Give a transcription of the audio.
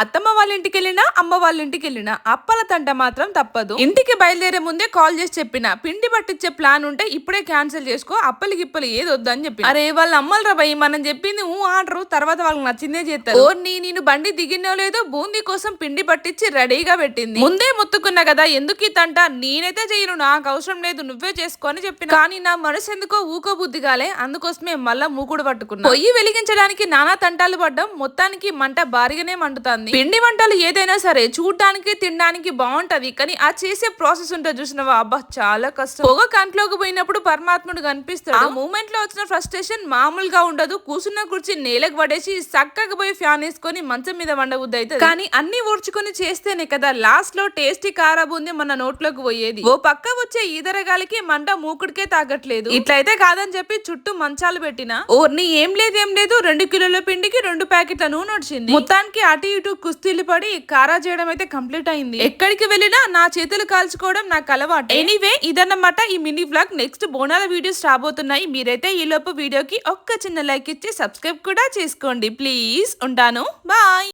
అత్తమ్మ వాళ్ళ ఇంటికి వెళ్ళినా అమ్మ వాళ్ళ ఇంటికి వెళ్ళినా అప్పల తంట మాత్రం తప్పదు. ఇంటికి బయలుదేరే ముందే కాల్ చేసి చెప్పిన పిండి పట్టించే ప్లాన్ ఉంటే ఇప్పుడే క్యాన్సిల్ చేసుకో, అప్పలు గిప్పలు ఏది వద్దని చెప్పి. అరే వాళ్ళ అమ్మలు రా భయ్, మనం చెప్పింది ఆర్డర్ తర్వాత వాళ్ళకి నచ్చిందే చేస్తారు. నేను బండి దిగినో లేదో బూందీ కోసం పిండి పట్టించి రెడీగా పెట్టింది. ముందే ముత్తుకున్నా కదా ఎందుకు ఈ తంట, నేనైతే చేయను, నాకు అవసరం లేదు, నువ్వే చేసుకో అని చెప్పిన. కానీ నా మనసు ఎందుకో ఊకో బుద్ధి కాలే, అందుకోసమే మళ్ళా మూకుడు పట్టుకున్నా. పొయ్యి వెలిగించడానికి నానా తంటాలు పడ్డం, మొత్తానికి మంట భారీగానే మండుతుంది. పిండి వంటలు ఏదైనా సరే చూడడానికి తినడానికి బాగుంటది, కానీ ఆ చేసే ప్రాసెస్ ఉంటే చూసినవా, అబ్బా చాలా కష్టం. పొగ కంట్లోకి పోయినప్పుడు పరమాత్ముడు కనిపిస్తాడు. ఆ మూమెంట్ లో వచ్చిన ఫ్రస్ట్రేషన్ మామూలుగా ఉండదు. కూర్చున్న కుర్చీ నేలకు పడేసి చక్కగా పోయి ఫ్యాన్ వేసుకొని మంచం మీద వండబుద్ది అవుతుంది. కానీ అన్ని ఊడ్చుకొని చేస్తేనే కదా లాస్ట్ లో టేస్టీ కారబుంది మన నోట్లోకి పోయేది. ఓ పక్క వచ్చే ఈదరగాలికి మంట మూకుడికే తాగట్లేదు. ఇట్లయితే కాదని చెప్పి చుట్టూ మంచాలు పెట్టిన ఓర్ని ఏం లేదు 2 కిలోల పిండికి 2 ప్యాకెట్ల నూనె వచ్చింది. మొత్తానికి అటు ఇటు కుస్తీలు పడి కారా చేయడం అయితే కంప్లీట్ అయింది. ఎక్కడికి వెళ్ళినా నా చేతులు కాల్చుకోవడం నాకు అలవాటు. ఎనీవే ఇదన్నమాట ఈ మినీ వ్లాగ్. నెక్స్ట్ బోనాల వీడియోస్ రాబోతున్నాయి. మీరైతే ఈ లోపు వీడియోకి ఒక్క చిన్న లైక్ ఇచ్చి సబ్స్క్రైబ్ కూడా చేసుకోండి ప్లీజ్. ఉంటాను, బాయ్.